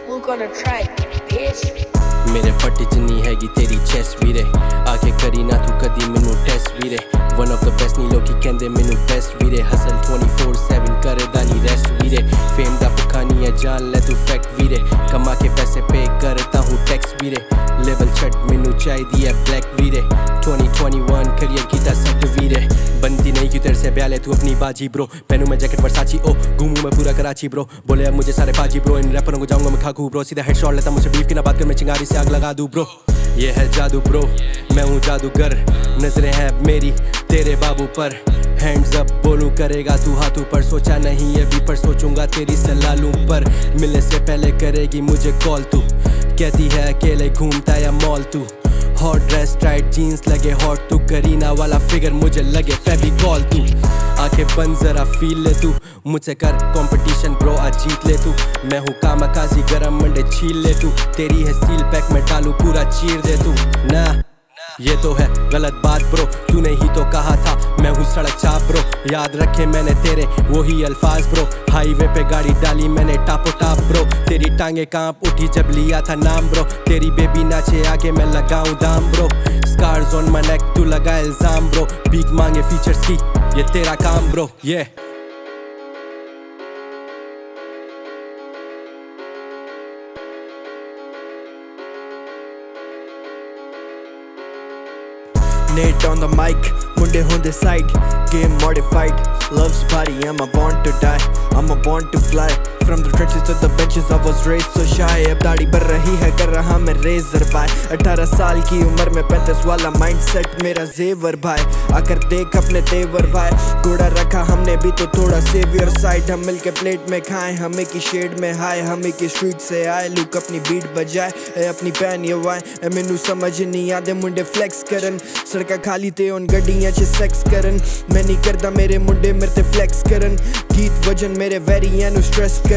Look on the track, bitch. मेरे पट्टी च नहीं हैगी तेरी चेस्ट वीरे आके करी ना तू कदी मैनू test Veere one of the best नहीं लोकी कहंदे मैनू बेस्ट वीरे हसल 24/7 करदा नहीं रेस्ट वीरे फेम दा भुखा नहीं है जान ले तू फैक्ट वीरे कमा के पैसे पे करता हूँ टैक्स वीरे लेवल छट मैनू चाहिदी है ब्लैक वीरे 2021 करियर कीता सेट वीरे बनती नहीं क्यों तेरे से ब्याले तू अपनी बाजी ब्रो पहनूं मैं जैकेट वर्साची ओ घूमूं मैं पूरा कराची ब्रो बोले अब मुझे सारे बाजी ब्रो इन रैपरों को जाऊंगा मैं खाकू ब्रो सीधा हेडशॉट लेता मुझसे बीफ की ना बात कर मैं चिंगारी से आग लगा दूं ब्रो ये है जादू ब्रो मैं हूँ जादूगर नजरें हैं मेरी तेरे बाबू पर हैंड्स अप बोलूं करेगा तू हाथों पर सोचा नहीं अभी पर सोचूंगा तेरी सलाह लूं पर मिलने से पहले करेगी मुझे कॉल तू कहती है अकेले घूमता या मॉल तू हॉट ड्रेस टाइट जीन्स लगे हॉट तू करीना वाला फिगर मुझे लगे फेविकॉल तू आंखें बंद जरा फील ले तू मुझसे कर कंपटीशन ब्रो आज जीत ले तू मैं हूँ कामकाजी गरम मंडे छील ले तू तेरी है सील पैक में डालू पूरा चीर दे तू ना ये तो है गलत बात ब्रो तूने ही तो कहा था मैं हूँ सड़क चाप ब्रो याद रखे मैंने तेरे वही अल्फाज ब्रो हाईवे पे गाड़ी डाली मैंने टापो टाप ब्रो तेरी टांगे कांप उठी जब लिया था नाम ब्रो तेरी बेबी नाचे आगे मैं लगाऊं दाम bro scars on my neck तू लगा इल्जाम ब्रो भीख मांगे फीचर्स की ये तेरा काम ब्रो ये Nate on the mic, munde on the side, game modified, loves body, I'm a born to die, I'm a born to fly, from the trenches to the benches I was raised so shy, अब दाढ़ी बढ़ रही है कर रहा मैं razor भाई, 18 साल की उम्र में 35 वाला माइंडसेट मेरा जेवर भाई, आकर देख अपने तेवर भाई, घोड़ा रखा हमने भी तो थोड़ा सेवियर साइड, हम मिलके प्लेट में खाएं, हमें की शेड में हाय, हमें की स्ट्रीट से आए, लुक अपनी बीट बजाए, अपनी पैन ये वाए, मैनू समझ नहीं आते मुंडे फ्लेक्स करन, सड़का खाली ते उन गड्डियां च सेक्स करन, मैं नहीं करदा मेरे मुंडे मेरे ते फ्लेक्स करन, गीत वजन मेरे वेरियन स्ट्रेस करन,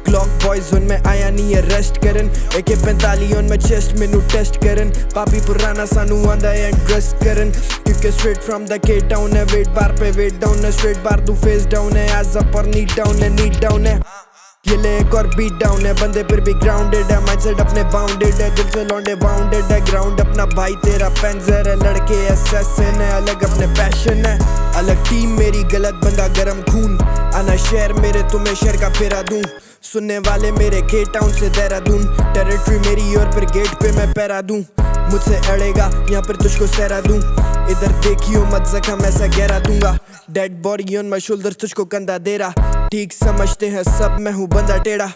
Glock Boyz उन में आया नहीं अरेस्ट करन, AK-45 उन में चेस्ट मेनू टेस्ट करन, पापी पुराना सानू आंदा है ड्रेस करन, क्योंकि स्ट्रेट फ्रॉम द के टाउन है वेट बार पे वेट डाउन है स्ट्रेट बार तू फेस डाउन है एज अप और नीट डाउन है नीट डाउन है ये ले एक और बीट डाउन है बंदे फिर भी ग्राउंडेड है माइंडसेट अपने बाउंडेड है दिल से लौंडे बाउंडेड है ग्राउंड अपना भाई तेरा पेंजर है लड़के एसएसएन है अलग अपने पैशन है अलग टीम मेरी गलत बंदा गरम खून आना शहर मेरे तुम्हें शहर का फेरा दूं सुनने वाले मेरे के टाउन से देहरादून टेरिटरी मेरी और फिर गेट पे मैं पैरा दूं मुझसे अड़ेगा यहाँ पर तुझको सहरा दूं इधर देखियो मत जख्म ऐसा गहरा दूंगा dead body on my shoulder तुझको कंधा दे रहा ठीक समझते हैं सब मैं हूँ बंदा टेढ़ा